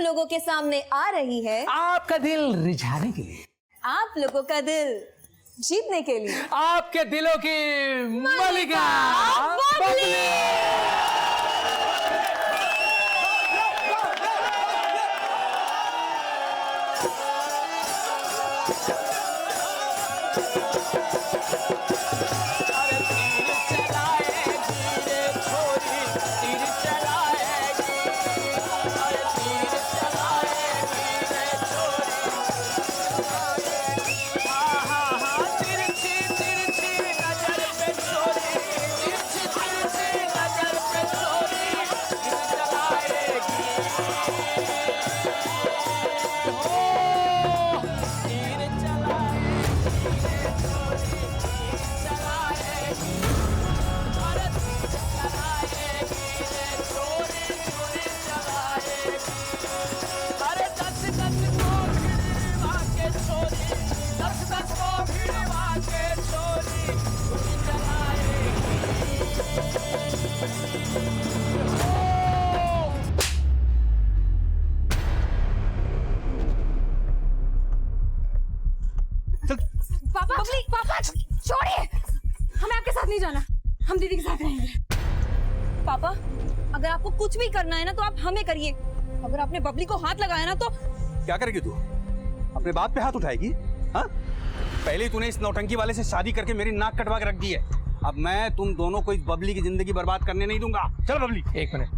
लोगों के सामने आ रही है आपका दिल रिझाने के लिए, आप लोगों का दिल जीतने के लिए, आपके दिलों की मलिका बबली। पापा बबली, पापा छोड़िए, हमें आपके साथ नहीं जाना, हम दीदी के साथ रहेंगे। पापा अगर आपको कुछ भी करना है ना तो आप हमें करिए, अगर आपने बबली को हाथ लगाया ना तो क्या करेगी तू? अपने बाप पे हाथ उठाएगी? हाँ, पहले ही तूने इस नौटंकी वाले से शादी करके मेरी नाक कटवा के रख दी है। अब मैं तुम दोनों को इस बबली की जिंदगी बर्बाद करने नहीं दूंगा। चल बबली। एक मिनट,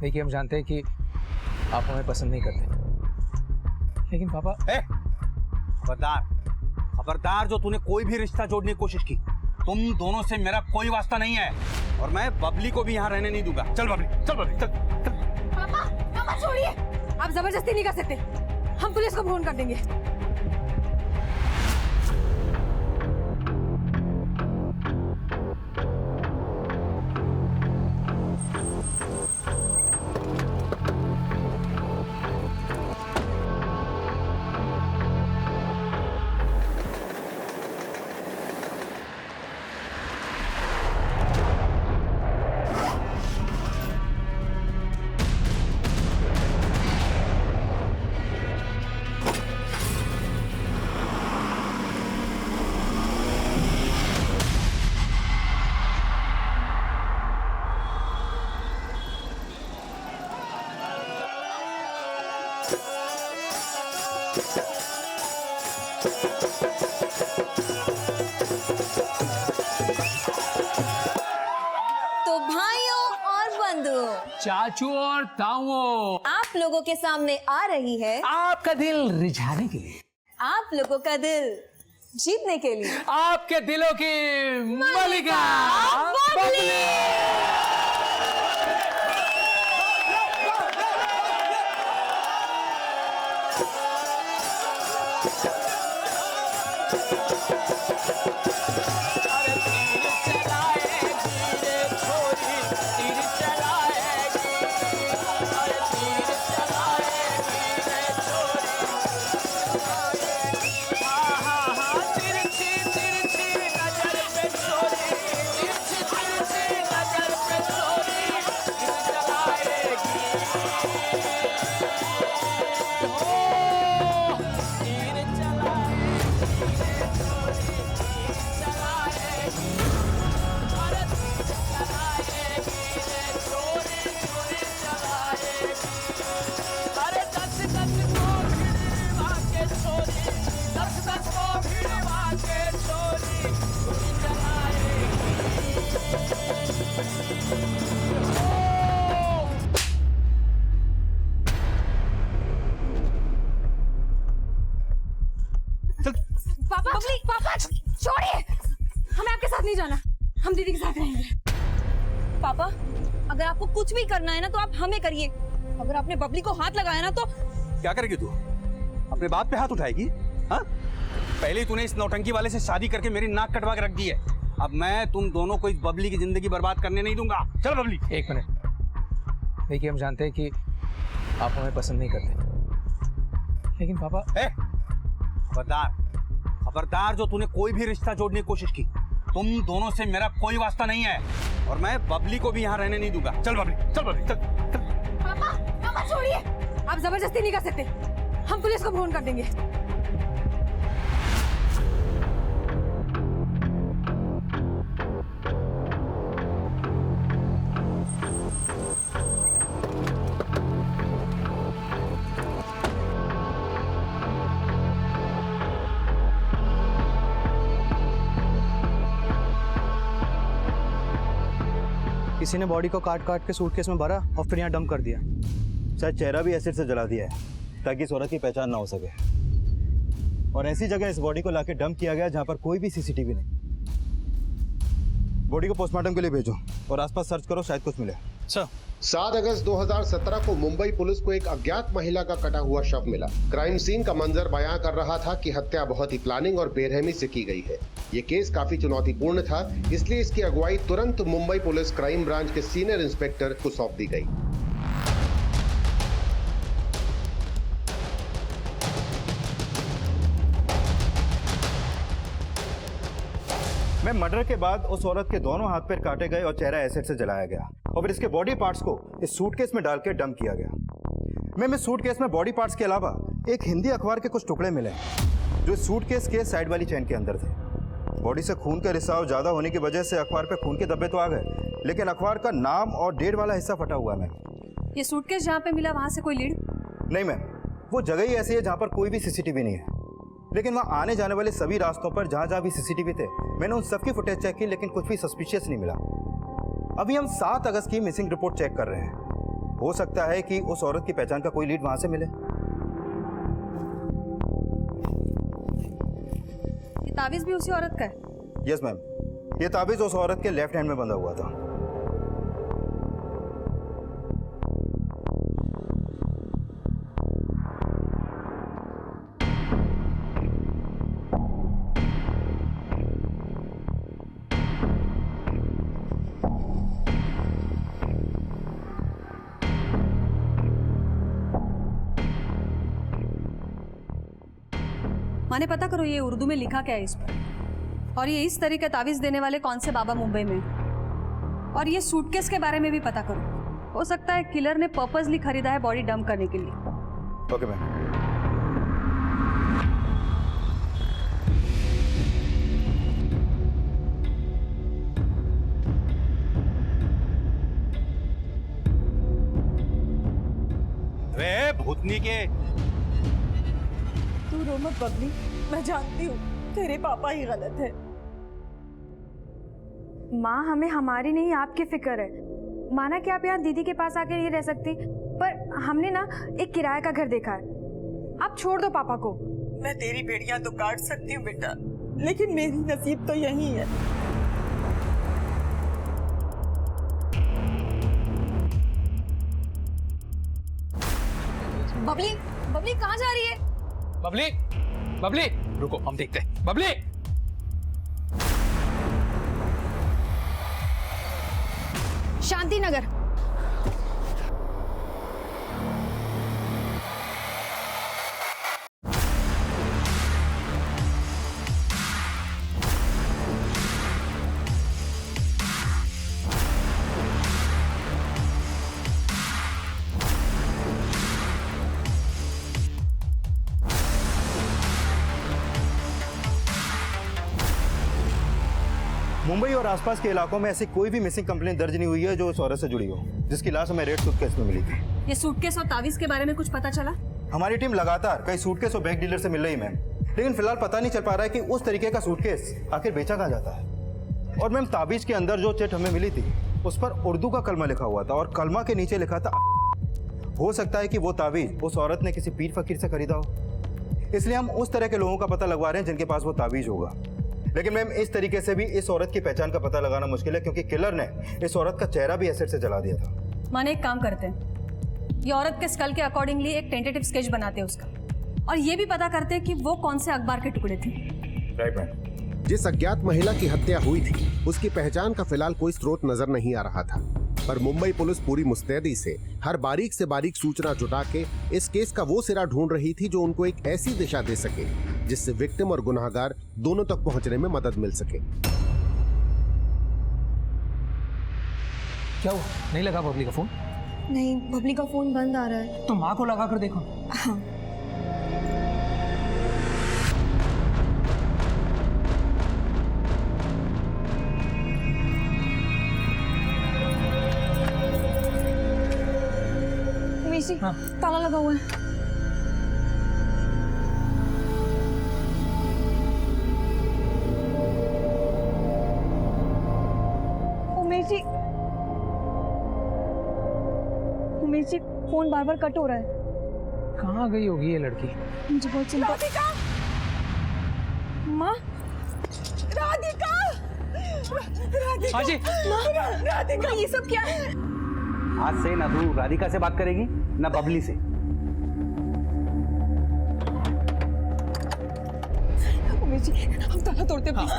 देखिए हम जानते हैं कि आप हमें पसंद नहीं करते, लेकिन पापा खबरदार, खबरदार, जो तूने कोई भी रिश्ता जोड़ने की कोशिश की, तुम दोनों से मेरा कोई वास्ता नहीं है और मैं बबली को भी यहाँ रहने नहीं दूंगा। चल बबली, चल बबली, चल, चल। पापा, पापा छोड़िए, आप जबरदस्ती नहीं कर सकते, हम पुलिस को फोन कर देंगे। तो भाइयों और बंधुओं, चाचू और ताऊओं, आप लोगों के सामने आ रही है आपका दिल रिझाने के लिए, आप लोगों का दिल जीतने के लिए, आपके दिलों की मलिका बबली। पापा बबली, पापा छोड़िए, हमें आपके साथ नहीं जाना, हम दीदी के साथ रहेंगे। पापा अगर आपको कुछ भी करना है ना तो आप हमें करिए, अगर आपने बबली को हाथ लगाया ना तो क्या करेगी तू? अपने बाप पे हाथ उठाएगी? हाँ, पहले ही तूने इस नौटंकी वाले से शादी करके मेरी नाक कटवा के रख दी है। अब मैं तुम दोनों को इस बबली की जिंदगी बर्बाद करने नहीं दूंगा। चल बबली। एक मिनट, देखिए हम जानते हैं कि आप हमें पसंद नहीं करते, लेकिन पापा खबरदार, खबरदार, जो तूने कोई भी रिश्ता जोड़ने की कोशिश की, तुम दोनों से मेरा कोई वास्ता नहीं है और मैं बबली को भी यहाँ रहने नहीं दूंगा। चल बबली, चल बबली, चल, चल। पापा, पापा छोड़िए, आप जबरदस्ती नहीं कर सकते, हम पुलिस को फोन कर देंगे। किसी ने बॉडी को काट काट के सूटकेस में भरा और फिर यहाँ डंप कर दिया। शायद चेहरा भी एसिड से जला दिया है ताकि इस औरत की पहचान ना हो सके, और ऐसी जगह इस बॉडी को लाके डंप किया गया जहाँ पर कोई भी सीसीटीवी नहीं। बॉडी को पोस्टमार्टम के लिए भेजो और आसपास सर्च करो, शायद कुछ मिले। सर 7 अगस्त 2017 को मुंबई पुलिस को एक अज्ञात महिला का कटा हुआ शव मिला। क्राइम सीन का मंजर बयां कर रहा था कि हत्या बहुत ही प्लानिंग और बेरहमी से की गई है। ये केस काफी चुनौतीपूर्ण था, इसलिए इसकी अगुवाई तुरंत मुंबई पुलिस क्राइम ब्रांच के सीनियर इंस्पेक्टर को सौंप दी गई। मैं मर्डर के बाद उस औरत के दोनों हाथ पैर काटे गए और चेहरा एसिड से जलाया गया और फिर इसके बॉडी पार्ट्स को इस सूटकेस में डाल के डंप किया गया। मैम इस सूटकेस में बॉडी पार्ट्स के अलावा एक हिंदी अखबार के कुछ टुकड़े मिले जो इस सूटकेस के साइड वाली चेन के अंदर थे। बॉडी से खून का रिसाव ज्यादा होने की वजह से अखबार पे खून के धब्बे तो आ गए, लेकिन अखबार का नाम और डेट वाला हिस्सा फटा हुआ है। मैम ये सूटकेस जहाँ पे मिला वहाँ से कोई लीड? नहीं मैम, वो जगह ही ऐसी है जहाँ पर कोई भी सीसीटीवी नहीं है, लेकिन वहाँ आने जाने वाले सभी रास्तों पर जहाँ जहाँ भी सीसीटीवी थे मैंने उन सबकी फुटेज चेक की, लेकिन कुछ भी सस्पिशियस नहीं मिला। अभी हम 7 अगस्त की मिसिंग रिपोर्ट चेक कर रहे हैं। हो सकता है कि उस औरत की पहचान का कोई लीड वहाँ से मिले। ये तावीज भी उसी औरत का है? यस मैम, ये ताबीज उस औरत के लेफ्ट हैंड में बंधा हुआ था। माने पता करो ये उर्दू में लिखा क्या है इस पर, और ये इस तरह का तावीज देने वाले कौन से बाबा मुंबई में, और ये सूटकेस के बारे में भी पता करो। हो सकता है किलर ने पर्पसली खरीदा है बॉडी डंप करने के लिए। Okay ma'am. वे भूतनी के तू रो मत बबली, मैं जानती हूँ तेरे पापा ही गलत है। माँ हमें हमारी नहीं आपकी फिक्र है। माना कि आप यहाँ दीदी के पास आके नहीं रह सकती, पर हमने ना एक किराए का घर देखा है। आप छोड़ दो पापा को। मैं तेरी बेड़ियां तो काट सकती हूँ बेटा, लेकिन मेरी नसीब तो यही है। बबली, बबली कहाँ जा रही है? बबली, बबली रुको, हम देखते हैं। बबली शांति नगर। मुंबई और आसपास के इलाकों में ऐसी कोई भी मिसिंग कंप्लेंट दर्ज नहीं हुई है जो उस औरत से जुड़ी हो, जिसकी लाश हमें रेड सूटकेस में मिली थी। ये सूटकेस और तावीज के बारे में कुछ पता चला? हमारी टीम लगातार कई सूटकेस और बैग डीलर से मिल रही मैम, लेकिन फिलहाल पता नहीं चल पा रहा है कि उस तरीके का सूटकेस आखिर बेचा कहाँ जाता है। और मैम ताबीज के अंदर जो चिट हमें मिली थी उस पर उर्दू का कलमा लिखा हुआ था और कलमा के नीचे लिखा था। हो सकता है कि वो ताबीज उस औरत ने किसी पीर फकीर से खरीदा हो, इसलिए हम उस तरह के लोगों का पता लगवा रहे हैं जिनके पास वो ताबीज होगा। लेकिन मैम इस तरीके से भी इस औरत की पहचान का पता लगाना मुश्किल है, क्योंकि किलर ने इस औरत का चेहरा भी एसिड से जला दिया था। माने एक काम करते हैं, ये औरत के स्कल के अकॉर्डिंगली एक टेंटेटिव स्केच बनाते हैं उसका, और ये भी पता करते हैं कि वो कौन से अखबार के टुकड़े थे। Right ma'am. जिस अज्ञात महिला की हत्या हुई थी उसकी पहचान का फिलहाल कोई स्रोत नजर नहीं आ रहा था, पर मुंबई पुलिस पूरी मुस्तैदी से हर बारीक से बारीक सूचना जुटा के इस केस का वो सिरा ढूंढ रही थी जो उनको एक ऐसी दिशा दे सके जिससे विक्टिम और गुनहगार दोनों तक पहुंचने में मदद मिल सके। क्या हुआ? नहीं लगा बबली का फोन? नहीं, बबली का फोन बंद आ रहा है। तो माँ को लगा कर देखो। हाँ। उमेश जी, हाँ। ताला लगा हुआ है। उमेश जी, फोन बार बार कट हो रहा है। कहाँ गई होगी ये लड़की? मुझे बहुत चिंता। राधिका, माँ, राधिका, राधिका, हाँ जी। राधिका, ये सब क्या है? आज से ना तू राधिका से बात करेगी ना बबली से। उमेश जी, हम ताला तोड़ते प्लीज।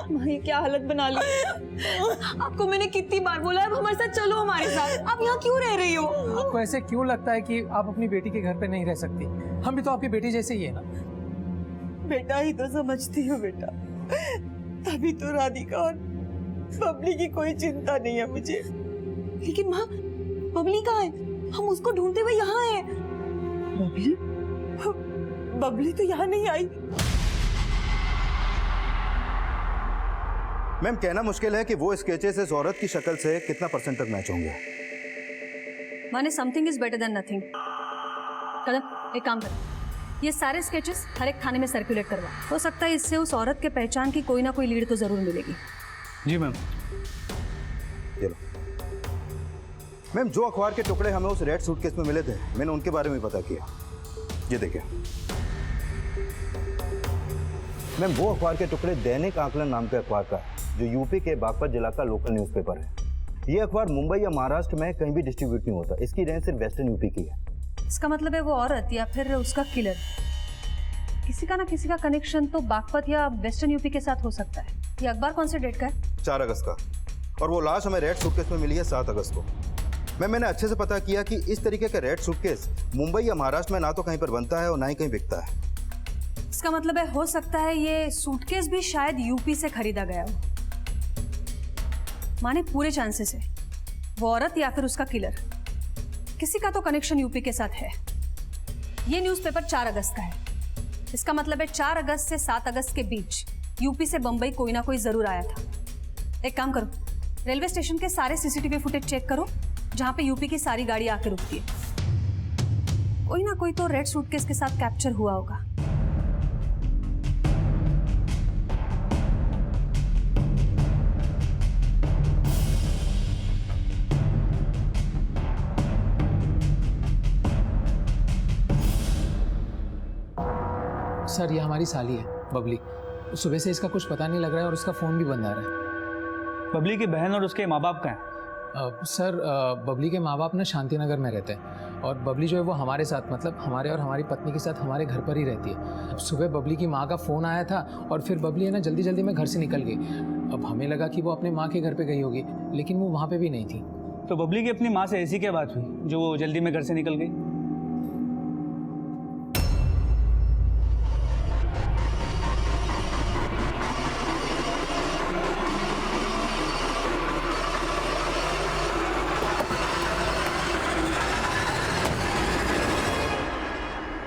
माँ, ये क्या हालत बना ली। आपको मैंने कितनी बार बोला है अब हमारे साथ चलो, हमारे साथ। आप यहाँ क्यों रह रही हो? आपको ऐसे क्यों लगता है कि आप अपनी बेटी के घर पे नहीं रह सकती? हम भी तो आपकी बेटी जैसे ही है ना। बेटा ही तो समझती हो बेटा, तभी तो राधिका और बबली की कोई चिंता नहीं है मुझे। लेकिन माँ, बबली कहाँ है? हम उसको ढूंढते हुए यहाँ हैं। बबली? बबली तो यहाँ नहीं आई। मैम, कहना मुश्किल है कि वो स्केचेस इस औरत की शक्ल से कितना परसेंट तक मैच होंगे। माने something is better than nothing. कदम, एक काम कर, ये सारे स्केचेस हर एक थाने में सर्कुलेट करवा। हो सकता है इससे उस औरत के पहचान की कोई ना कोई लीड तो जरूर मिलेगी। जी मैम। चलो मैम, जो अखबार के टुकड़े हमें उस रेड सूटकेस में मिले थे, मैंने उनके बारे में पता किया। ये देखिए मैम, वो अखबार के टुकड़े दैनिक आकलन नाम के अखबार का है, जो यूपी के बागपत जिला का लोकल न्यूज़पेपर है। ये अखबार मुंबई या महाराष्ट्र में कहीं भी डिस्ट्रीब्यूट नहीं होता। इसकी रेंज सिर्फ वेस्टर्न यूपी की है। इसका मतलब है वो औरत या फिर उसका किलर, किसी का ना किसी का कनेक्शन तो बागपत या वेस्टर्न यूपी के साथ हो सकता है। ये अखबार कौन से डेट का है? 4 अगस्त का। और वो लाश हमें रेड सूटकेस में मिली है 7 अगस्त को। मैंने अच्छे से पता किया कि इस तरीके का रेड सूटकेस मुंबई या महाराष्ट्र में ना तो कहीं पर बनता है और ना ही कहीं बिकता है। इसका मतलब है हो सकता है ये सूटकेस भी शायद यूपी से खरीदा गया हो। माने पूरे चांसेस है वो औरत या फिर उसका किलर, किसी का तो कनेक्शन यूपी के साथ है। ये न्यूज़पेपर 4 अगस्त का है। इसका मतलब है 4 अगस्त से 7 अगस्त के बीच यूपी से बंबई कोई ना कोई जरूर आया था। एक काम करो, रेलवे स्टेशन के सारे सीसीटीवी फुटेज चेक करो जहां पे यूपी की सारी गाड़ी आके रुकती है। कोई ना कोई तो रेड सूटकेस के साथ कैप्चर हुआ होगा। सर, ये हमारी साली है बबली। सुबह से इसका कुछ पता नहीं लग रहा है और उसका फ़ोन भी बंद आ रहा है। बबली की बहन और उसके माँ बाप कहाँ हैं? सर, बबली के माँ बाप ना शांति नगर में रहते हैं और बबली जो है वो हमारे साथ, मतलब हमारे और हमारी पत्नी के साथ हमारे घर पर ही रहती है। अब सुबह बबली की माँ का फ़ोन आया था और फिर बबली है ना जल्दी जल्दी में घर से निकल गई। अब हमें लगा कि वो अपने माँ के घर पे गई होगी, लेकिन वो वहाँ पे भी नहीं थी। तो बबली की अपनी माँ से ऐसी क्या बात हुई जो वो जल्दी में घर से निकल गई?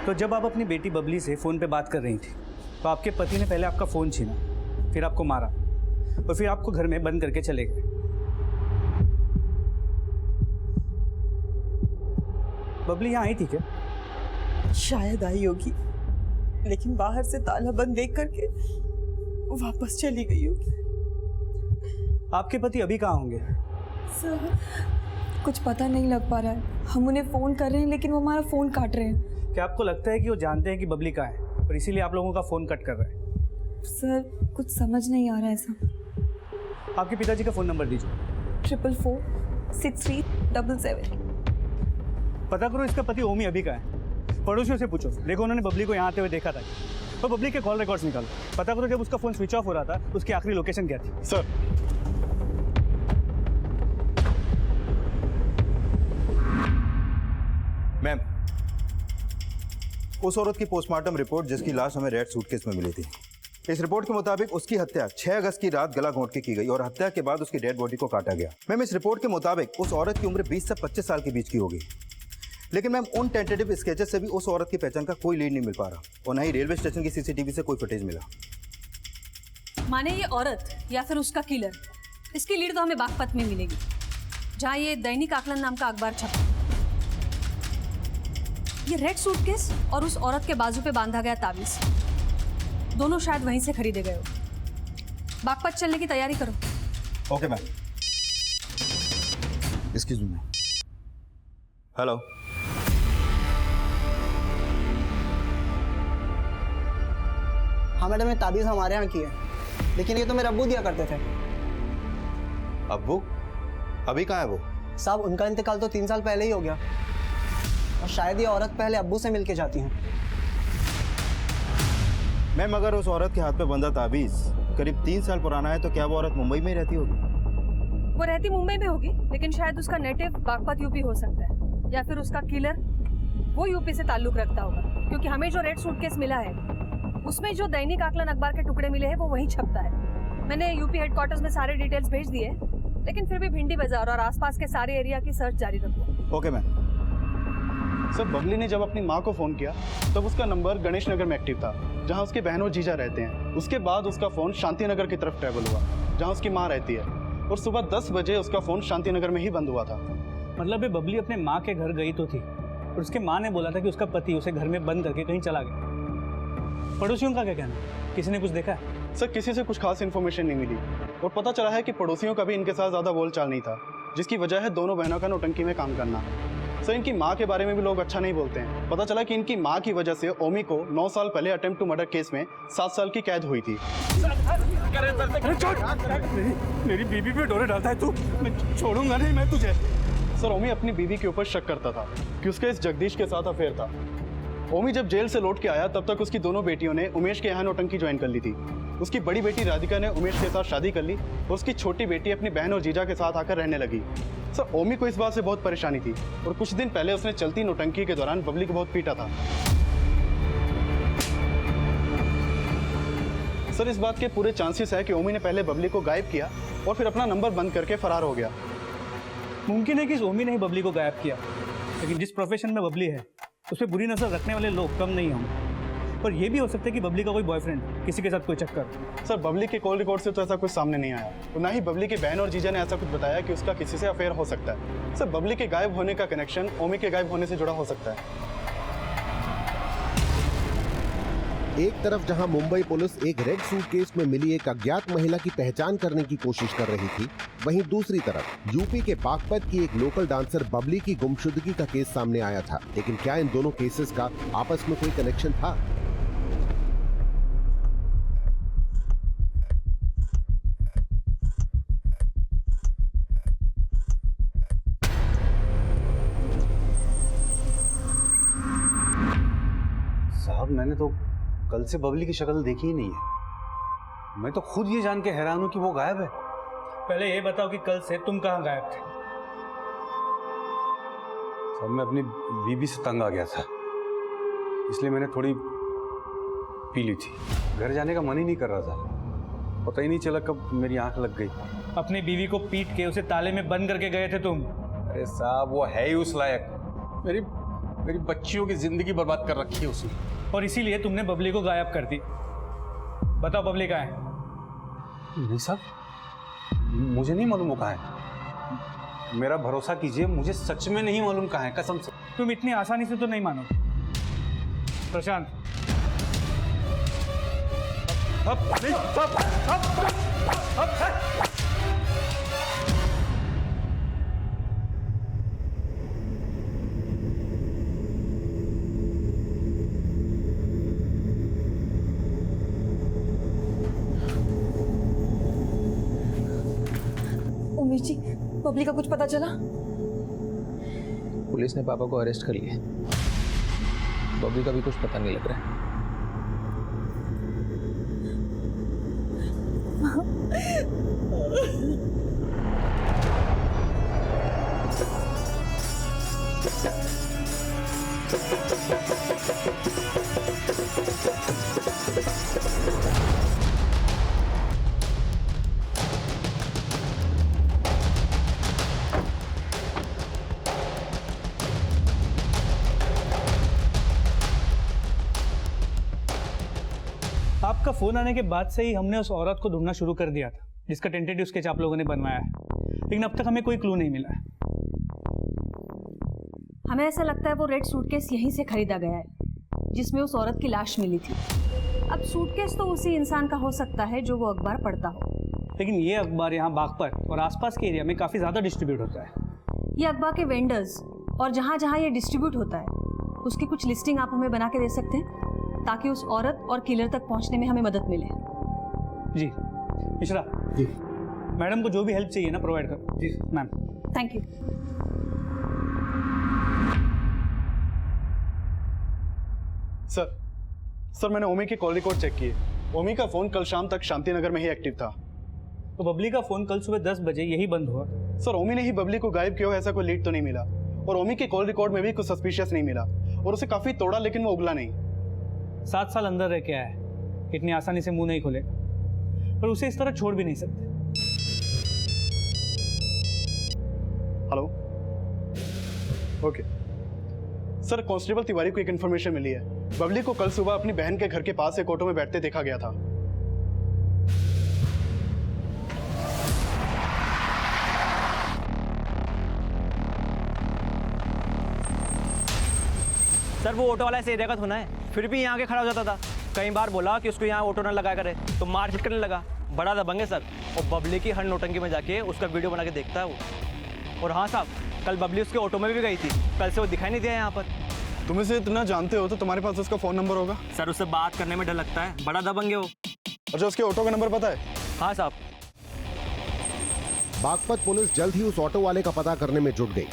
तो जब आप अपनी बेटी बबली से फ़ोन पे बात कर रही थी तो आपके पति ने पहले आपका फ़ोन छीना, फिर आपको मारा और फिर आपको घर में बंद करके चले गए। बबली यहाँ आई थी क्या? शायद आई होगी, लेकिन बाहर से ताला बंद देख करके वापस चली गई होगी। आपके पति अभी कहाँ होंगे? सर, कुछ पता नहीं लग पा रहा है। हम उन्हें फ़ोन कर रहे हैं लेकिन वो हमारा फ़ोन काट रहे हैं। क्या आपको लगता है कि वो जानते हैं कि बबली कहाँ है और इसीलिए आप लोगों का फ़ोन कट कर रहे हैं? सर, कुछ समझ नहीं आ रहा है ऐसा। आपके पिताजी का फ़ोन नंबर दीजिए। 444-6377। पता करो इसका पति ओमी अभी कहाँ है। पड़ोसियों से पूछो, देखो उन्होंने बबली को यहाँ आते हुए देखा था। और बबली के कॉल रिकॉर्ड्स निकालो, पता करो जब उसका फ़ोन स्विच ऑफ हो रहा था उसकी आखिरी लोकेशन क्या थी। सर, मैम उस औरत की पोस्टमार्टम रिपोर्ट जिसकी लाश हमें रेड सूटकेस में मिली थी। इस रिपोर्ट के मुताबिक उसकी हत्या 6 अगस्त की रात गला घोंट के की गई और हत्या के बाद उसकी डेड बॉडी को काटा गया। मैम, इस रिपोर्ट के मुताबिक उस औरत की उम्र 20 से 25 साल के बीच की होगी। लेकिन मैम, उन टेंटेटिव स्केचेस से भी उस औरत की पहचान का कोई लीड नहीं मिल पा रहा और न ही रेलवे स्टेशन की सीसीटीवी से कोई फुटेज मिला। माने ये औरत या फिर उसका किलर, इसकी लीड तो हमें बागपत में मिलेगी, जहाँ ये दैनिक आकलन नाम का अखबार छपा। ये रेड सूटकेस और उस औरत के बाजू पे बांधा गया ताबीज, दोनों शायद वहीं से खरीदे गए हो। बागपत चलने की तैयारी करो। Okay ma'am. Excuse me. Hello. हाँ मैडम, ये ताबीज़ हमारे यहाँ की है, लेकिन ये तो मेरे अब्बू दिया करते थे। अब्बू? अभी कहाँ है वो? साहब, उनका इंतकाल तो 3 साल पहले ही हो गया और शायद ये औरत पहले अब्बू से मिलके जाती हैं। मैम, अगर उस औरत के हाथ पे बंधा ताबीज करीब 3 साल पुराना है तो क्या वो औरत मुंबई में ही रहती होगी? वो रहती मुंबई में होगी, लेकिन शायद उसका नेटिव बागपत यूपी हो सकता है, या फिर उसका किलर वो यूपी से ताल्लुक रखता होगा, क्योंकि हमें जो रेड सूटकेस मिला है उसमें जो दैनिक आकलन अखबार के टुकड़े मिले हैं वो वहीं छपता है। मैंने यूपी हेडक्वार्टर्स में सारे डिटेल्स भेज दिए, लेकिन फिर भी भिंडी बाजार और आसपास के सारे एरिया की सर्च जारी रखो। Okay ma'am. सर, बबली ने जब अपनी माँ को फ़ोन किया तब उसका नंबर गणेश नगर में एक्टिव था, जहाँ उसके बहन और जीजा रहते हैं। उसके बाद उसका फ़ोन शांति नगर की तरफ ट्रैवल हुआ, जहाँ उसकी माँ रहती है, और सुबह 10 बजे उसका फ़ोन शांति नगर में ही बंद हुआ था। मतलब ये बबली अपने माँ के घर गई तो थी और उसके माँ ने बोला था कि उसका पति उसे घर में बंद करके कहीं चला गया। पड़ोसियों का क्या कहना, किसी ने कुछ देखा है? सर, किसी से कुछ खास इन्फॉर्मेशन नहीं मिली और पता चला है कि पड़ोसियों का भी इनके साथ ज़्यादा बोलचाल नहीं था, जिसकी वजह है दोनों बहनों का नौटंकी में काम करना। सर, इनकी माँ के बारे में भी लोग अच्छा नहीं बोलते हैं। पता चला कि इनकी माँ की वजह से ओमी को 9 साल पहले अटेम्प्ट टू मर्डर केस में 7 साल की कैद हुई थी। मेरी बीबी पे डोरे डालता है तू, मैं छोड़ूंगा नहीं मैं तुझे। सर, ओमी अपनी बीवी के ऊपर शक करता था कि उसका इस जगदीश के साथ अफेयर था। ओमी जब जेल से लौट के आया तब तक उसकी दोनों बेटियों ने उमेश के यहाँ नौटंकी ज्वाइन कर ली थी। उसकी बड़ी बेटी राधिका ने उमेश के साथ शादी कर ली और उसकी छोटी बेटी अपनी बहन और जीजा के साथ आकर रहने लगी। सर, ओमी को इस बात से बहुत परेशानी थी और कुछ दिन पहले उसने चलती नौटंकी के दौरान बबली को बहुत पीटा था। सर, इस बात के पूरे चांसेस है कि ओमी ने पहले बबली को गायब किया और फिर अपना नंबर बंद करके फरार हो गया। मुमकिन है कि इस ओमी ने ही बबली को गायब किया, लेकिन जिस प्रोफेशन में बबली है उस पर बुरी नजर रखने वाले लोग कम नहीं होंगे। पर यह भी हो सकता है कि बबली का कोई बॉयफ्रेंड, किसी के साथ कोई चक्कर। सर, बबली के कॉल रिकॉर्ड से तो ऐसा कुछ सामने नहीं आया और ना ही बबली की बहन और जीजा ने ऐसा कुछ बताया कि उसका किसी से अफेयर हो सकता है। सर, बबली के गायब होने का कनेक्शन ओमी के गायब होने से जुड़ा हो सकता है। एक तरफ जहां मुंबई पुलिस एक रेड सूटकेस में मिली एक अज्ञात महिला की पहचान करने की कोशिश कर रही थी, वहीं दूसरी तरफ यूपी के बागपत की एक लोकल डांसर बबली की गुमशुदगी का केस सामने आया था। लेकिन क्या इन दोनों केसेस का आपस में कोई कनेक्शन था? साहब, मैंने तो कल से बबली की शक्ल देखी ही नहीं है। मैं तो खुद ये जान के हैरान हूं कि वो गायब है। पहले ये बताओ कि कल से तुम कहाँ गायब थे? सब मैं अपनी बीबी से तंग आ गया था, इसलिए मैंने थोड़ी पी ली थी। घर जाने का मन ही नहीं कर रहा था, पता ही नहीं चला कब मेरी आंख लग गई। अपनी बीवी को पीट के उसे ताले में बंद करके गए थे तुम? अरे साहब, वो है ही उस लायक। मेरी बच्चियों की जिंदगी बर्बाद कर रखी है उसने, और इसीलिए तुमने बबली को गायब कर दी। बताओ बबली कहाँ है? नहीं साहब, मुझे नहीं मालूम वो कहाँ है। मेरा भरोसा कीजिए, मुझे सच में नहीं मालूम कहाँ है, कसम से। तुम इतनी आसानी से तो नहीं मानो। प्रशांत, उमेश जी, बबली का कुछ पता चला? पुलिस ने पापा को अरेस्ट कर लिया। बबली का भी कुछ पता नहीं लग रहा है। आपका फोन आने के बाद से ही हमने उस औरत को ढूंढना शुरू कर दिया था जिसका टेंटेटिव स्केच आप लोगों ने बनवाया है, लेकिन अब तक हमें कोई क्लू नहीं मिला है। हमें ऐसा लगता है वो रेड सूटकेस यहीं से खरीदा गया है जिसमें उस औरत की लाश मिली थी। अब सूटकेस तो उसी इंसान का हो सकता है जो वो अखबार पढ़ता हो, लेकिन ये अखबार यहाँ बागपत और आसपास के एरिया में काफ़ी ज़्यादा डिस्ट्रीब्यूट होता है। ये अखबार के वेंडर्स और जहाँ जहाँ ये डिस्ट्रीब्यूट होता है उसकी कुछ लिस्टिंग आप हमें बना के दे सकते हैं ताकि उस औरत और किलर तक पहुँचने में हमें मदद मिले। जी मिश्रा जी, मैडम को जो भी हेल्प चाहिए ना प्रोवाइड करो। जी मैम। Thank you. सर मैंने ओमी के कॉल रिकॉर्ड चेक किए। ओमी का फोन कल शाम तक शांति नगर में ही एक्टिव था। तो बबली का फोन कल सुबह 10 बजे यही बंद हुआ। सर ओमी ने ही बबली को गायब किया हो ऐसा कोई लीड तो नहीं मिला, और ओमी के कॉल रिकॉर्ड में भी कुछ सस्पिशियस नहीं मिला, और उसे काफी तोड़ा लेकिन वो उगला नहीं। 7 साल अंदर रह के आया है, इतनी आसानी से मुंह नहीं खोले, पर उसे इस तरह छोड़ भी नहीं सकते। Hello okay sir, constable Tiwari को एक इन्फॉर्मेशन मिली है। बबली को कल सुबह अपनी बहन के घर के पास एक ऑटो में बैठते देखा गया था। सर वो ऑटो वाला इस एरिया का होना है, फिर भी यहाँ आके खड़ा हो जाता था। कई बार बोला कि उसको यहाँ ऑटो ना लगा करे तो मारपीट करने लगा। बड़ा दबंग है सर, और बबली की हर नौटंकी में जाके उसका वीडियो बना के देखता है वो। और हाँ साहब, कल बबली उसके ऑटो में भी गई थी, कल से वो दिखाई नहीं दिया यहाँ पर। तुम इसे इतना जानते हो तो तुम्हारे पास उसका फोन नंबर होगा। सर उससे बात करने में डर लगता है, बड़ा दबंग है वो। अच्छा, उसके ऑटो का नंबर पता है? हाँ साहब। बागपत पुलिस जल्द ही उस ऑटो वाले का पता करने में जुट गई।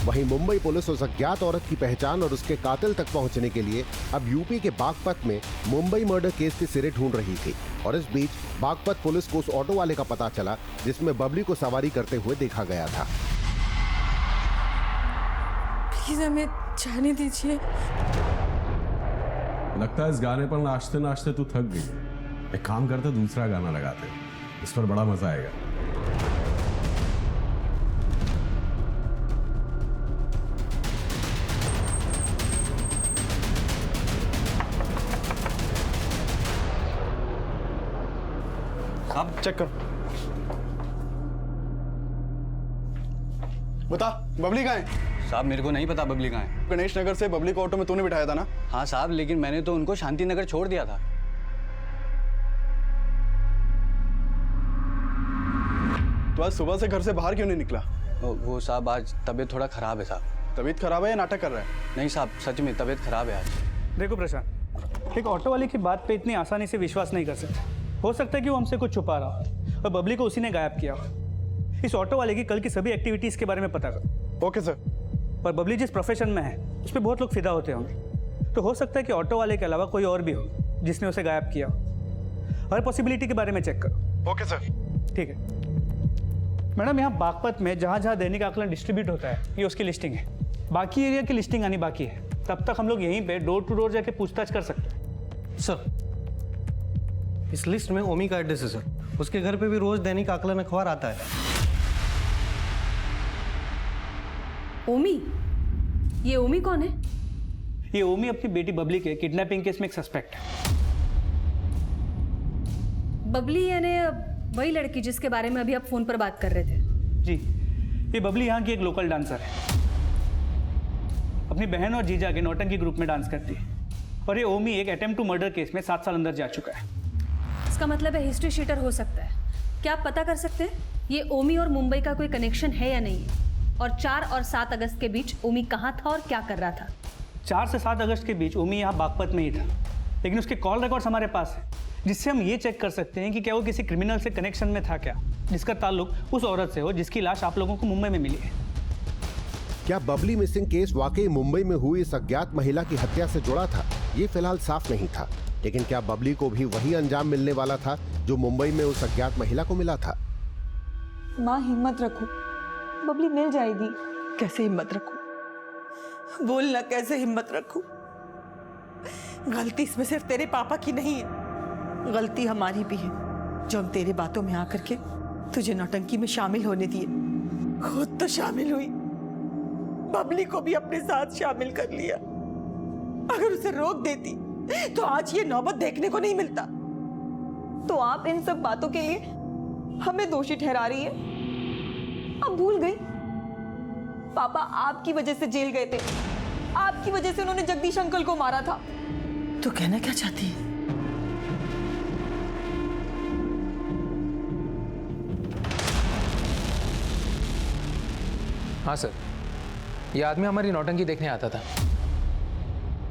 वहीं मुंबई पुलिस उस अज्ञात औरत की पहचान और उसके कातिल तक पहुंचने के लिए अब यूपी के बागपत में मुंबई मर्डर केस के सिरे ढूंढ रही थी। और इस बीच बागपत पुलिस को उस ऑटो वाले का पता चला जिसमें बबली को सवारी करते हुए देखा गया था। प्लीज हमें जाने दीजिए। लगता है इस गाने पर नाचते नाचते तू थक गई। एक काम करते, दूसरा गाना लगाते, इस पर बड़ा मजा आएगा। अब चेक करो, बता बबली कहाँ है? साहब मेरे को नहीं पता बबली कहाँ है। गणेश नगर से बबली को ऑटो में तूने बिठाया था ना? हाँ साहब, लेकिन मैंने तो उनको शांति नगर छोड़ दिया था। तो आज सुबह से घर से बाहर क्यों नहीं निकला? वो साहब आज तबीयत थोड़ा खराब है साहब। तबीयत खराब है या नाटक कर रहा है? नहीं साहब, सच में तबीयत खराब है आज। देखो प्रशांत, एक ऑटो वाले की बात पे इतनी आसानी से विश्वास नहीं कर सकते। हो सकता है कि वो हमसे कुछ छुपा रहा हो और बबली को उसी ने गायब किया हो। इस ऑटो वाले की कल की सभी एक्टिविटीज़ के बारे में पता करो। Okay sir. पर बबली जिस प्रोफेशन में है उस पर बहुत लोग फिदा होते होंगे, तो हो सकता है कि ऑटो वाले के अलावा कोई और भी हो जिसने उसे गायब किया हो। हर पॉसिबिलिटी के बारे में चेक करो। Okay sir. ठीक है मैडम, यहाँ बागपत में जहाँ जहाँ दैनिक आकलन डिस्ट्रीब्यूट होता है ये उसकी लिस्टिंग है। बाकी एरिया की लिस्टिंग आनी बाकी है, तब तक हम लोग यहीं पे डोर टू डोर जाके पूछताछ कर सकते हैं। सर इस लिस्ट में ओमी का एड्रेस है सर, उसके घर पे भी रोज दैनिक आकलन अखबार आता है। ओमी? ये ओमी कौन है? ये ओमी अपनी बेटी बबली के किडनैपिंग केस में एक सस्पेक्ट है। बबली यानी वही लड़की जिसके बारे में अभी आप फोन पर बात कर रहे थे? जी, ये बबली यहाँ की एक लोकल डांसर है। अपनी बहन और जीजा के नौटंकी ग्रुप में डांस करती है। और ये ओमी एक अटेम्प्ट टू मर्डर केस में 7 साल अंदर जा चुका है। इसका मतलब है हिस्ट्री शीटर हो सकता है। क्या आप पता कर सकते हैं ये ओमी और मुंबई का कोई कनेक्शन है या नहीं है? और 4 और 7 अगस्त के बीच ओमी कहाँ था और क्या कर रहा था? 4 से 7 अगस्त के बीच ओमी यहाँ बागपत में ही था, लेकिन उसके कॉल रिकॉर्ड्स हमारे पास है, जिससे हम ये चेक कर सकते हैं कि क्या वो किसी क्रिमिनल से कनेक्शन में था क्या, जिसका ताल्लुक उस औरत से हो जिसकी लाश आप लोगों को मुंबई में मिली है। क्या बबली मिसिंग केस वाकई मुंबई में हुई इस अज्ञात महिला की हत्या से जुड़ा था? ये फिलहाल साफ नहीं था, लेकिन क्या बबली को भी वही अंजाम मिलने वाला था जो मुंबई में उस अज्ञात महिला को मिला था? माँ हिम्मत रखो, बबली मिल जाएगी। कैसे हिम्मत रखूं? बोलना कैसे हिम्मत रखूं? गलती इसमें सिर्फ तेरे पापा की नहीं है, गलती हमारी भी है जो हम तेरे बातों में आकर के तुझे नौटंकी में शामिल होने दिए। खुद तो शामिल हुई, बबली को भी अपने साथ शामिल कर लिया। अगर उसे रोक देती तो आज ये नौबत देखने को नहीं मिलता। तो आप इन सब बातों के लिए हमें दोषी ठहरा रही है? अब भूल गई पापा आपकी वजह से जेल गए थे, आपकी वजह से उन्होंने जगदीश अंकल को मारा था। तो कहना क्या चाहती है? हाँ सर, ये आदमी हमारी नौटंकी देखने आता था।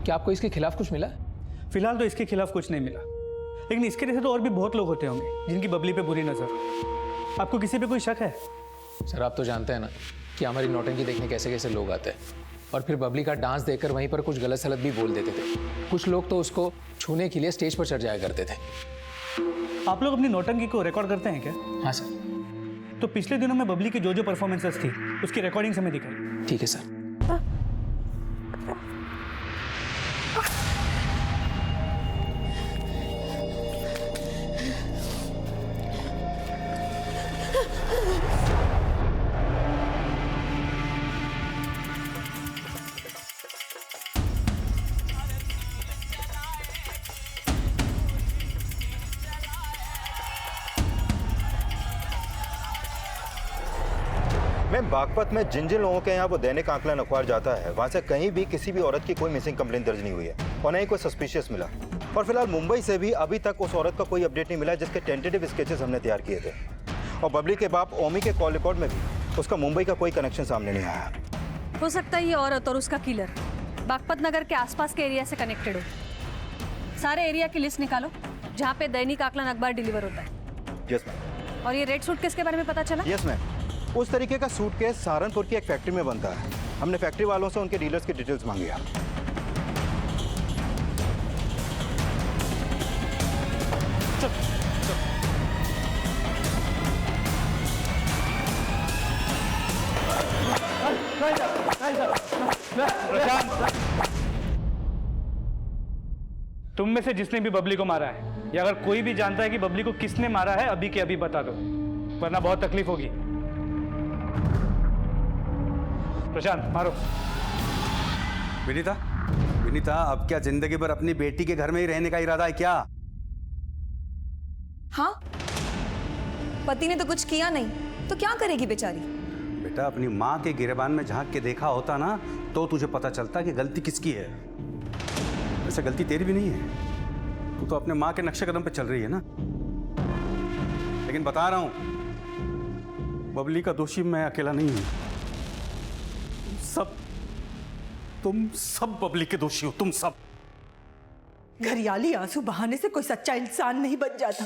क्या आपको इसके खिलाफ कुछ मिला? फिलहाल तो इसके खिलाफ कुछ नहीं मिला, लेकिन इसके जैसे तो और भी बहुत लोग होते होंगे जिनकी बबली पे बुरी नजर। आपको किसी पे कोई शक है? सर आप तो जानते हैं ना कि हमारी नौटंकी देखने कैसे कैसे लोग आते हैं, और फिर बबली का डांस देखकर वहीं पर कुछ गलत सलत भी बोल देते थे। कुछ लोग तो उसको छूने के लिए स्टेज पर चढ़ जाया करते थे। आप लोग अपनी नौटंकी को रिकॉर्ड करते हैं क्या? हाँ सर। तो पिछले दिनों में बबली की जो परफॉर्मेंसेस थी उसकी रिकॉर्डिंग हमें दिखाई। ठीक है सर। मैम, बागपत में जिन जिन लोगों के यहाँ वो दैनिक आकलन अखबार जाता है, वहाँ से कहीं भी किसी भी औरत की कोई मिसिंग कंप्लेंट दर्ज नहीं हुई है और न ही कोई सस्पिशियस मिला। और फिलहाल मुंबई से भी अभी तक उस औरत का कोई अपडेट नहीं मिला जिसके टेंटेटिव स्केचेस हमने तैयार किए थे। और बबली के बाप ओमी के कॉल रिकॉर्ड में भी उसका मुंबई का कोई कनेक्शन सामने नहीं आया। हो सकता है ये औरत और उसका किलर बागपत नगर के आसपास के एरिया से कनेक्टेड हो। सारे एरिया की लिस्ट निकालो जहाँ पे दैनिक आकलन अखबार डिलीवर होता है। Yes ma'am. और ये रेड सूटकेस के बारे में पता चला? यस मैम, उस तरीके का सूटकेस सहारनपुर की एक फैक्ट्री में बनता है। हमने फैक्ट्री वालों से उनके डीलर्स की डिटेल्स मांगी है। तुम में से जिसने भी बबली को मारा है या अगर कोई भी जानता है कि बबली को किसने मारा है, अभी के अभी बता दो, वरना बहुत तकलीफ होगी। प्रशांत मारो। विनीता, विनीता, अब क्या जिंदगी भर अपनी बेटी के घर में ही रहने का इरादा है क्या? हाँ, पति ने तो कुछ किया नहीं तो क्या करेगी बेचारी? बेटा, अपनी माँ के गिरेबान में झांक के देखा होता ना तो तुझे पता चलता कि गलती किसकी है। वैसे गलती तेरी भी नहीं है, तू तो अपने माँ के नक्शे कदम पे चल रही है ना। लेकिन बता रहा हूं, बबली का दोषी मैं अकेला नहीं हूं। तुम सब बबली के दोषी हो, तुम सब। घरियाली आंसू बहाने से कोई सच्चा इंसान नहीं बन जाता।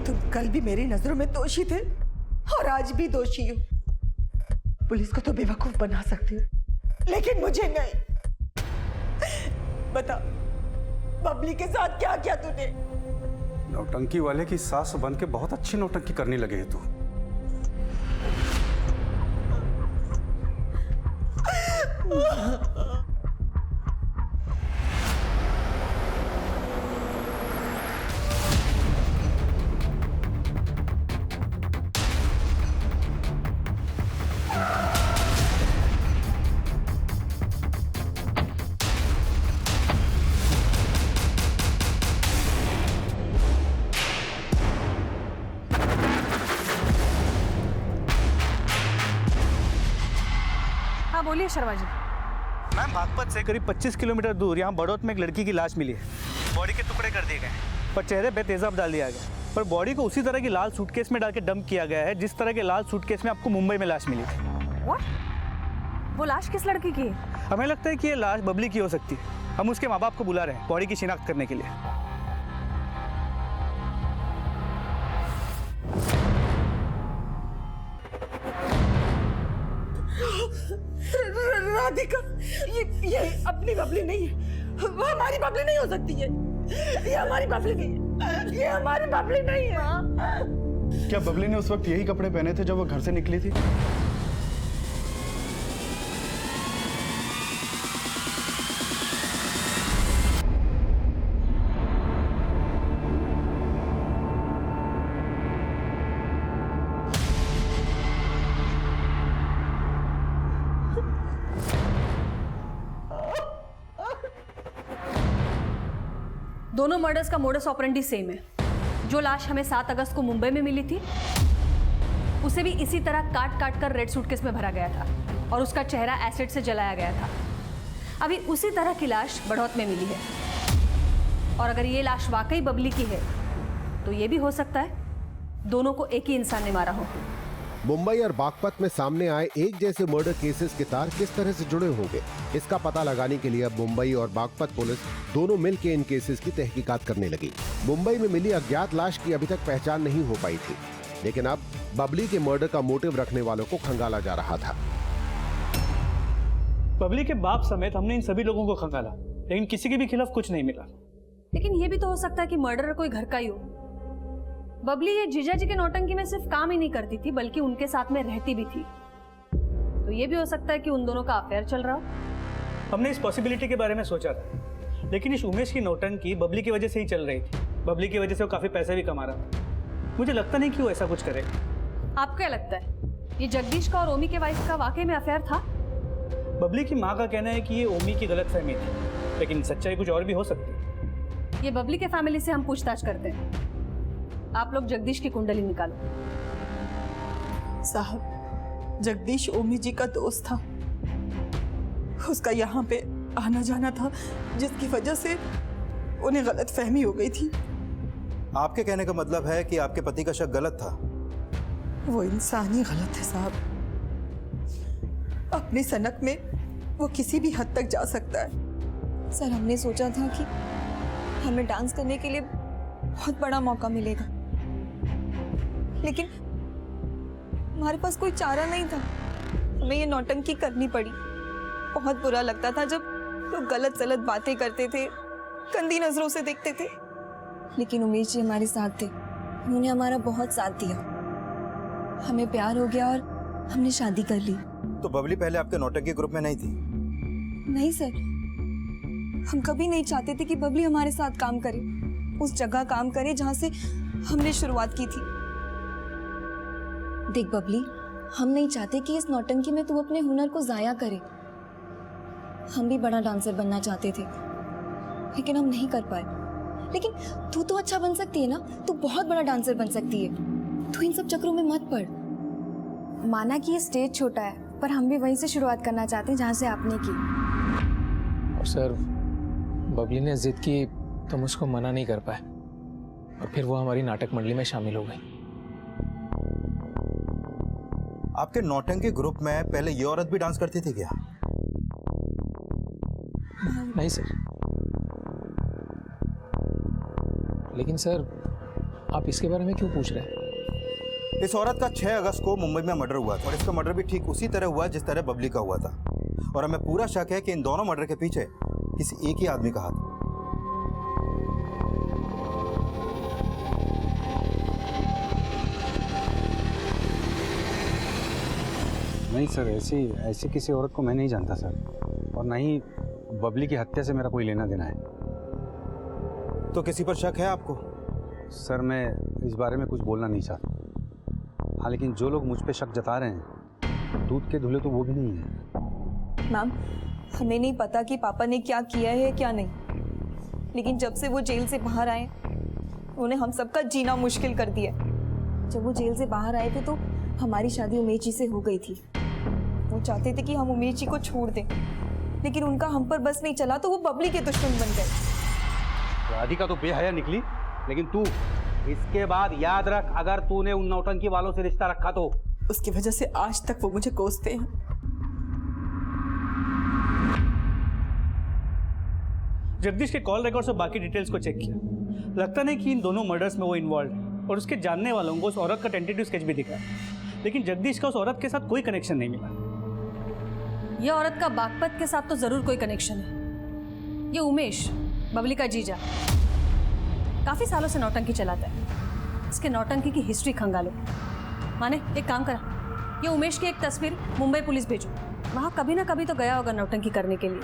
तुम कल भी मेरी नजरों में दोषी थे और आज भी दोषी हो। पुलिस को तो बेवकूफ बना सकती हो, लेकिन मुझे नहीं। बता, बबली के साथ क्या किया तूने? नौटंकी वाले की सास बन के बहुत अच्छी नौटंकी करने लगे है तू। हाँ बोलिए शर्मा जी। मैम, बागपत से करीब 25 किलोमीटर दूर यहाँ बड़ौत में एक लड़की की लाश मिली है। बॉडी के टुकड़े कर दिए गए पर चेहरे पे तेजाब डाल दिया गया, पर बॉडी को उसी तरह की लाल सूटकेस में डाल के डंप किया गया है जिस तरह के लाल सूटकेस में आपको मुंबई में लाश मिली थी। What? वो लाश किस लड़की की है? हमें लगता है कि ये लाश बबली की हो सकती है। हम उसके माँ बाप को बुला रहे हैं बॉडी की शिनाख्त करने के लिए। राधिका, ये अपनी बबली नहीं है, वो हमारी बबली नहीं हो सकती है। ये हमारी बबली नहीं है, ये हमारी बबली नहीं है। क्या बबली ने उस वक्त यही कपड़े पहने थे जब वो घर से निकली थी? दोनों मर्डर्स का मोडस ऑपरेंडी सेम है। जो लाश हमें 7 अगस्त को मुंबई में मिली थी उसे भी इसी तरह काट काट कर रेड सूटकेस में भरा गया था और उसका चेहरा एसिड से जलाया गया था। अभी उसी तरह की लाश बढ़ौत में मिली है और अगर ये लाश वाकई बबली की है तो ये भी हो सकता है दोनों को एक ही इंसान ने मारा हो। मुंबई और बागपत में सामने आए एक जैसे मर्डर केसेस के तार किस तरह से जुड़े होंगे, इसका पता लगाने के लिए अब मुंबई और बागपत पुलिस दोनों मिलकर इन केसेस की तहकीकात करने लगी। मुंबई में मिली अज्ञात लाश की अभी तक पहचान नहीं हो पाई थी, लेकिन अब बबली के मर्डर का मोटिव रखने वालों को खंगाला जा रहा था। बबली के बाप समेत हमने इन सभी लोगों को खंगाला, लेकिन किसी के भी खिलाफ कुछ नहीं मिला। लेकिन ये भी तो हो सकता है कि मर्डरर कोई घर का ही हो। बबली ये जीजा जी के नौटंकी में सिर्फ काम ही नहीं करती थी बल्कि उनके साथ में रहती भी थी, तो ये भी हो सकता है कि उन दोनों का अफेयर चल रहा हो। हमने इस पॉसिबिलिटी के बारे में सोचा था, लेकिन इस उमेश की नौटंकी बबली की वजह से ही चल रही थी। बबली की वजह से वो काफी पैसे भी कमा रहा था। मुझे लगता नहीं कि वो ऐसा कुछ करेगा। आपको क्या लगता है, ये जगदीश का और ओमी के वाइफ का वाकई में अफेयर था? बबली की माँ का कहना है कि ये ओमी की गलतफहमी थी, लेकिन सच्चाई कुछ और भी हो सकती है। ये बबली के फैमिली से हम पूछताछ करते हैं। आप लोग जगदीश की कुंडली निकालो। साहब, जगदीश ओमी जी का दोस्त था। उसका यहाँ पे आना जाना था जिसकी वजह से उन्हें गलत फहमी हो गई थी। आपके कहने का मतलब है कि आपके पति का शक गलत था? वो इंसान ही गलत है साहब। अपनी सनक में वो किसी भी हद तक जा सकता है। सर, हमने सोचा था कि हमें डांस करने के लिए बहुत बड़ा मौका मिलेगा, लेकिन हमारे पास कोई चारा नहीं था। हमें ये नौटंकी करनी पड़ी। बहुत बुरा लगता था जब लोग गलत सलत बातें करते थे, गंदी नजरों से देखते थे, लेकिन उमेश जी हमारे साथ थे। उन्होंने हमारा बहुत साथ दिया। हमें प्यार हो गया और हमने शादी कर ली। तो बबली पहले आपके नौटंकी ग्रुप में नहीं थी? नहीं सर, हम कभी नहीं चाहते थे कि बबली हमारे साथ काम करे, उस जगह काम करे जहां से हमने शुरुआत की थी। देख बबली, हम नहीं चाहते कि इस नौटंकी में तू अपने हुनर को जाया करे। हम भी बड़ा डांसर बनना चाहते थे, लेकिन हम नहीं कर पाए। लेकिन तू तो अच्छा बन सकती है ना, तू बहुत बड़ा डांसर बन सकती है। तू इन सब चक्रों में मत पड़। माना कि ये स्टेज छोटा है, पर हम भी वहीं से शुरुआत करना चाहते हैं जहाँ से आपने की। और सर, बबली ने जिद की तो हम उसको मना नहीं कर पाए और फिर वो हमारी नाटक मंडली में शामिल हो गई। आपके नौटंकी ग्रुप में पहले ये औरत भी डांस करती थी क्या? नहीं सर। लेकिन सर, आप इसके बारे में क्यों पूछ रहे हैं? इस औरत का 6 अगस्त को मुंबई में मर्डर हुआ था और इसका मर्डर भी ठीक उसी तरह हुआ जिस तरह बबली का हुआ था, और हमें पूरा शक है कि इन दोनों मर्डर के पीछे किसी एक ही आदमी का हाथ है। नहीं सर, ऐसी किसी औरत को मैं नहीं जानता सर, और ना ही बबली की हत्या से मेरा कोई लेना देना है। तो किसी पर शक है आपको? सर, मैं इस बारे में कुछ बोलना नहीं चाहता। हाँ, लेकिन जो लोग मुझ पे शक जता रहे हैं, दूध के धुले तो वो भी नहीं है। मैम, हमें नहीं पता कि पापा ने क्या किया है क्या नहीं, लेकिन जब से वो जेल से बाहर आए उन्होंने हम सबका जीना मुश्किल कर दिया। जब वो जेल से बाहर आए थे तो हमारी शादी उमेश जी से हो गई थी। वो चाहते थे कि हम उमेश जी को छोड़ दें, लेकिन उनका हम पर बस नहीं चला तो वो बबली के दुश्मन बन गए। राधिका तो बेहया निकली, लेकिन तू इसके बाद याद रख, अगर तूने उन नौटंकी वालों से रिश्ता रखा तो उसकी वजह से आज तक वो मुझे कोसते हैं। जगदीश के कॉल रिकॉर्ड्स और बाकी डिटेल्स को चेक किया। लगता नहीं कि इन दोनों मर्डर्स में वो इन्वॉल्व है, और उसके जानने वालों को उस औरत का टेंटेटिव स्केच भी दिखा, लेकिन जगदीश का उस औरत के साथ कोई कनेक्शन नहीं मिला। ये औरत का बागपत के साथ तो जरूर कोई कनेक्शन है। ये उमेश, बबली का जीजा, काफी सालों से नौटंकी चलाता है। इसके नौटंकी की हिस्ट्री खंगालो। माने एक काम करा, ये उमेश की एक तस्वीर मुंबई पुलिस भेजो। वहाँ कभी ना कभी तो गया होगा नौटंकी करने के लिए,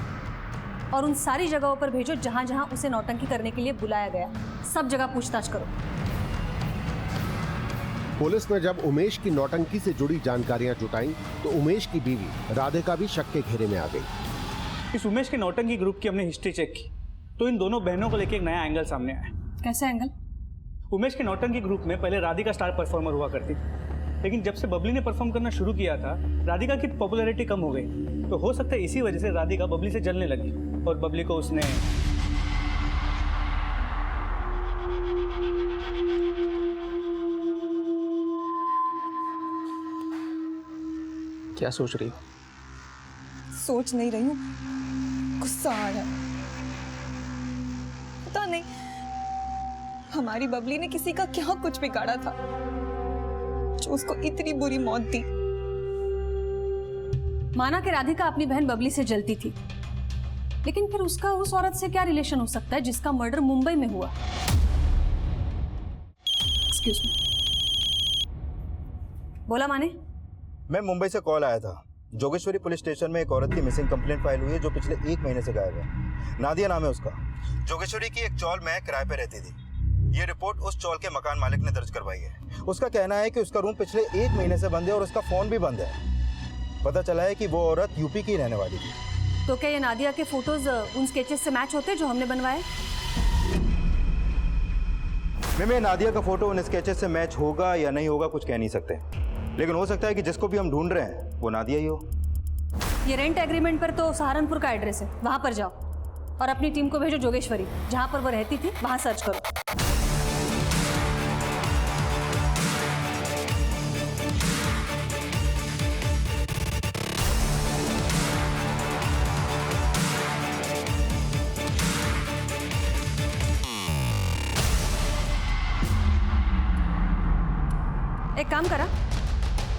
और उन सारी जगहों पर भेजो जहाँ जहाँ उसे नौटंकी करने के लिए बुलाया गया। सब जगह पूछताछ करो। पुलिस ने जब उमेश की नौटंकी से जुड़ी जानकारियां जुटाई तो उमेश की बीवी राधिका भी शक के घेरे में आ गई। इस उमेश के नौटंकी ग्रुप की हमने हिस्ट्री चेक की तो इन दोनों बहनों को लेकर एक नया एंगल सामने आया। कैसे एंगल? उमेश के नौटंकी ग्रुप में पहले राधिका स्टार परफॉर्मर हुआ करती थी, लेकिन जब से बबली ने परफॉर्म करना शुरू किया था राधिका की पॉपुलैरिटी कम हो गई। तो हो सकता है इसी वजह से राधिका बबली से जलने लगी और बबली को उसने क्या सोच रही हो? सोच नहीं रही हूँ, गुस्सा आ रहा है। पता नहीं हमारी बबली ने किसी का क्या कुछ बिगाड़ा था जो उसको इतनी बुरी मौत दी। माना कि राधिका अपनी बहन बबली से जलती थी, लेकिन फिर उसका उस औरत से क्या रिलेशन हो सकता है जिसका मर्डर मुंबई में हुआ? Excuse me. बोला माने? मैं मुंबई से कॉल आया था। जोगेश्वरी पुलिस स्टेशन में एक औरत की मिसिंग कंप्लेंट फाइल हुई है जो पिछले 1 महीने से गायब है। नादिया नाम है उसका। जोगेश्वरी की एक चौल में किराए पे रहती थी। ये रिपोर्ट उस चौल के मकान मालिक ने दर्ज करवाई है। उसका कहना है कि उसका रूम पिछले 1 महीने से बंद है और उसका फोन भी बंद है। पता चला है कि वो औरत यूपी की रहने वाली थी। तो क्या ये नादिया के फोटोज उन स्केचेस से मैच होते हैं जो हमने बनवाए? मैं नादिया का फोटो उन स्केचेस से मैच होगा या नहीं होगा कुछ कह नहीं सकते, लेकिन हो सकता है कि जिसको भी हम ढूंढ रहे हैं वो नादिया ही हो। ये रेंट एग्रीमेंट पर तो सहारनपुर का एड्रेस है, वहां पर जाओ और अपनी टीम को भेजो जोगेश्वरी, जहां पर वो रहती थी वहां सर्च करो। एक काम करा,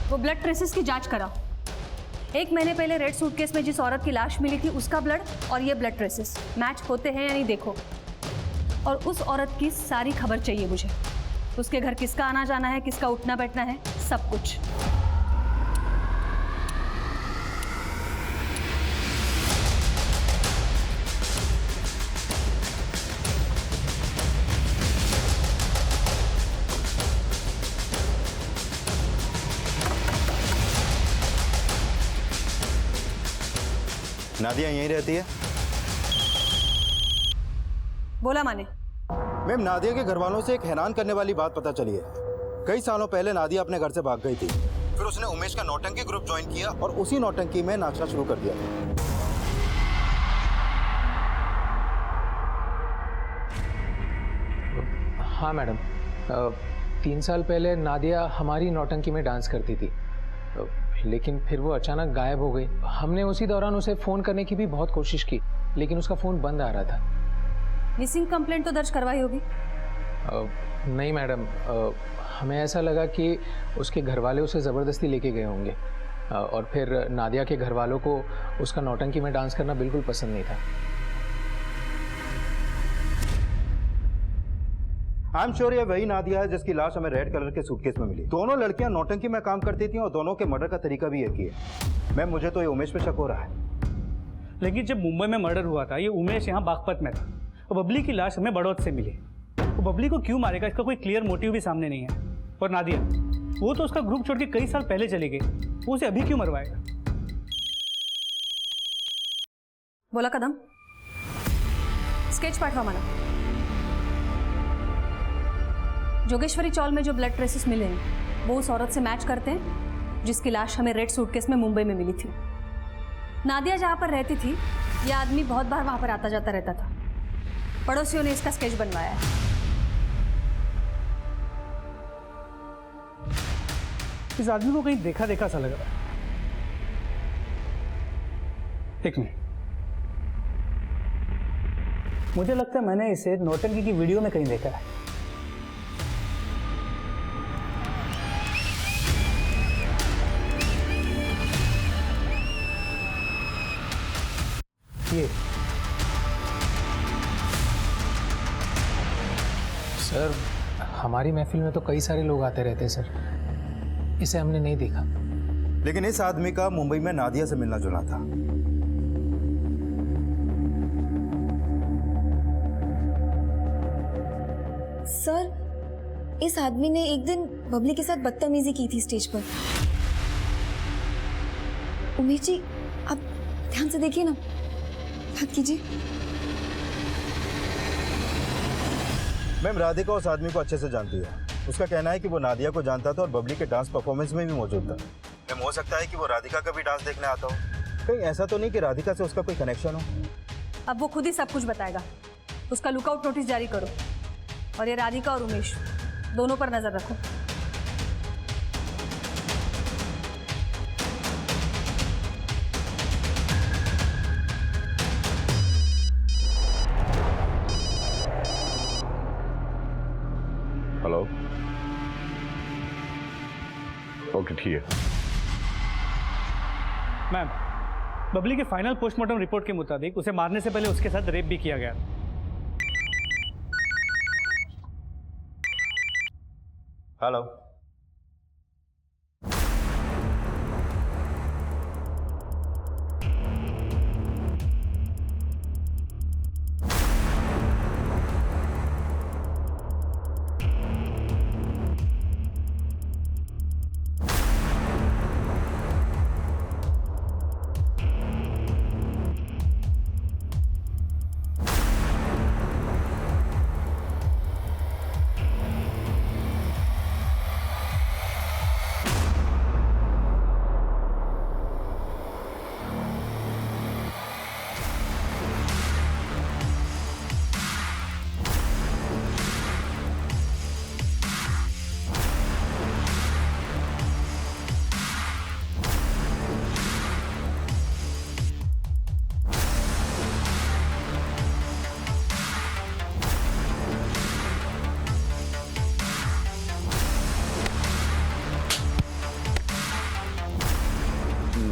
वो ब्लड ट्रेसेस की जांच करा। 1 महीने पहले रेड सूटकेस में जिस औरत की लाश मिली थी उसका ब्लड और ये ब्लड ट्रेसेस मैच होते हैं या नहीं देखो। और उस औरत की सारी खबर चाहिए मुझे, उसके घर किसका आना जाना है, किसका उठना बैठना है, सब कुछ। नादिया यहीं रहती है? बोला माने? मैम, नादिया के घर वालों से एक हैरान करने वाली बात पता चली है। कई सालों पहले नादिया अपने घर से भाग गई थी, फिर उसने उमेश का नौटंकी ग्रुप ज्वाइन किया और उसी नौटंकी में नाचना शुरू कर दिया। हाँ मैडम, 3 साल पहले नादिया हमारी नौटंकी में डांस करती थी, लेकिन फिर वो अचानक गायब हो गई। हमने उसी दौरान उसे फ़ोन करने की भी बहुत कोशिश की, लेकिन उसका फ़ोन बंद आ रहा था। मिसिंग कंप्लेंट तो दर्ज करवाई होगी? नहीं मैडम, हमें ऐसा लगा कि उसके घर वाले उसे ज़बरदस्ती लेके गए होंगे और फिर नादिया के घर वालों को उसका नौटंकी में डांस करना बिल्कुल पसंद नहीं था। आई एम श्योर ये वही नादिया है जिसकी लाश हमें रेड कलर के सूटकेस में मिली। दोनों लड़कियां नौटंकी में काम करती थी और दोनों के मर्डर का तरीका भी एक ही है। मैम, मुझे तो ये उमेश पे शक हो रहा है। लेकिन जब मुंबई में मर्डर हुआ था ये उमेश यहाँ बागपत में था और बबली की लाश हमें बड़ौत से मिली। तो बबली को क्यों मारेगा इसका कोई क्लियर मोटिव भी सामने नहीं है। और नादिया, वो तो उसका ग्रुप छोड़ के कई साल पहले चली गई, वो उसे अभी क्यों मरवाएगा? बोला कदम, स्केच पाठवा मला। जोगेश्वरी चौल में जो ब्लड ट्रेसेस मिले हैं वो उस औरत से मैच करते हैं जिसकी लाश हमें रेड सूटकेस में मुंबई में मिली थी। नादिया जहाँ पर रहती थी यह आदमी बहुत बार वहाँ पर आता जाता रहता था। पड़ोसियों ने इसका स्केच बनवाया है। इस आदमी को कहीं देखा देखा सा लग रहा है। एक मिनट, मुझे लगता है मैंने इसे नौटंकी की वीडियो में कहीं देखा है। ये सर, हमारी महफिल में तो कई सारे लोग आते रहते हैं सर, इसे हमने नहीं देखा। लेकिन इस आदमी का मुंबई में नादिया से मिलना जुलना था। सर, इस आदमी ने एक दिन बबली के साथ बदतमीजी की थी स्टेज पर। उमेश जी, आप ध्यान से देखिए ना, बात कीजिए। मैम राधिका उस आदमी को अच्छे से जानती है। उसका कहना है कि वो नादिया को जानता था और बबली के डांस परफॉर्मेंस में भी मौजूद था। मैम हो सकता है कि वो राधिका का भी डांस देखने आता हो। कहीं ऐसा तो नहीं कि राधिका से उसका कोई कनेक्शन हो? अब वो खुद ही सब कुछ बताएगा। उसका लुकआउट नोटिस जारी करो और ये राधिका और उमेश दोनों पर नजर रखो। हेलो, ओके ठीक है। मैम, बबली के फाइनल पोस्टमार्टम रिपोर्ट के मुताबिक उसे मारने से पहले उसके साथ रेप भी किया गया। हेलो,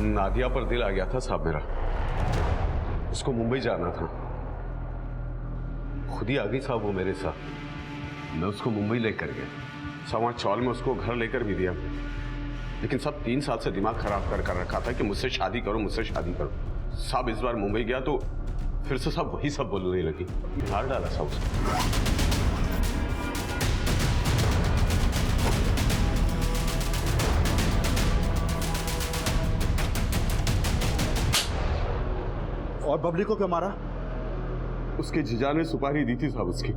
नादिया पर दिल आ गया था साहब मेरा। उसको मुंबई जाना था, खुद ही आ गई साहब वो मेरे साथ। मैं उसको मुंबई लेकर गया, सवा चौल में उसको घर लेकर भी दिया, लेकिन सब 3 साल से दिमाग खराब कर रखा था कि मुझसे शादी करो, मुझसे शादी करो। साहब इस बार मुंबई गया तो फिर से सब वही सब बोलने लगी। मार डाला साहब उसको। और बबली को क्यों मारा? उसके जीजा ने सुपारी दी थी साहब उसकी।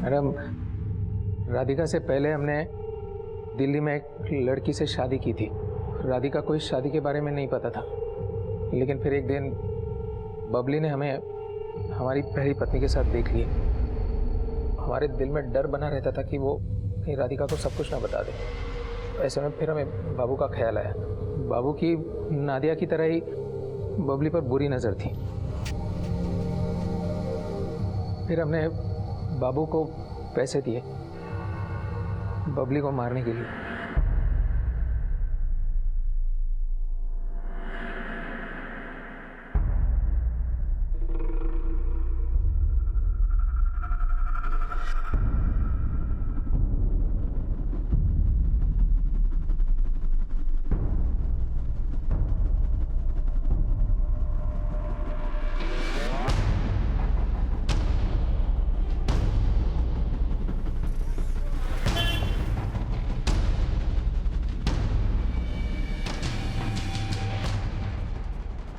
मैडम, राधिका से पहले हमने दिल्ली में एक लड़की से शादी की थी। राधिका को इस शादी के बारे में नहीं पता था, लेकिन फिर एक दिन बबली ने हमें हमारी पहली पत्नी के साथ देख लिए। हमारे दिल में डर बना रहता था कि वो कहीं राधिका को सब कुछ ना बता दे। ऐसे में फिर हमें बाबू का ख्याल आया। बाबू की नादिया की तरह ही बबली पर बुरी नज़र थी। फिर हमने बाबू को पैसे दिए बबली को मारने के लिए।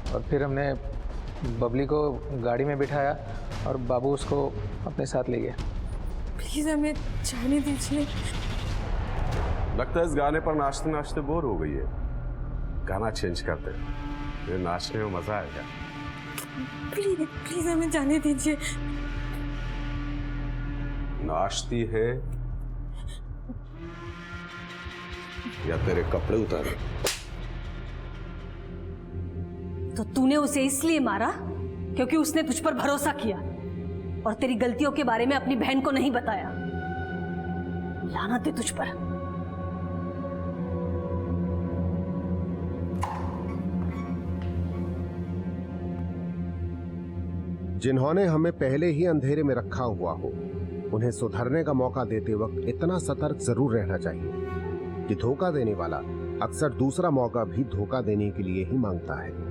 और फिर हमने बबली को गाड़ी में बिठाया और बाबू उसको अपने साथ ले गया। प्लीज हमें जाने दीजिए। लगता है इस गाने पर नाचते नाचते बोर हो गई है। गाना चेंज करते, ये नाचने में मजा आएगा। प्लीज प्लीज हमें जाने दीजिए। नाचती है या तेरे कपड़े उतारे? तो तूने उसे इसलिए मारा क्योंकि उसने तुझ पर भरोसा किया और तेरी गलतियों के बारे में अपनी बहन को नहीं बताया। लानत है तुझ पर। जिन्होंने हमें पहले ही अंधेरे में रखा हुआ हो, उन्हें सुधरने का मौका देते वक्त इतना सतर्क जरूर रहना चाहिए कि धोखा देने वाला अक्सर दूसरा मौका भी धोखा देने के लिए ही मांगता है।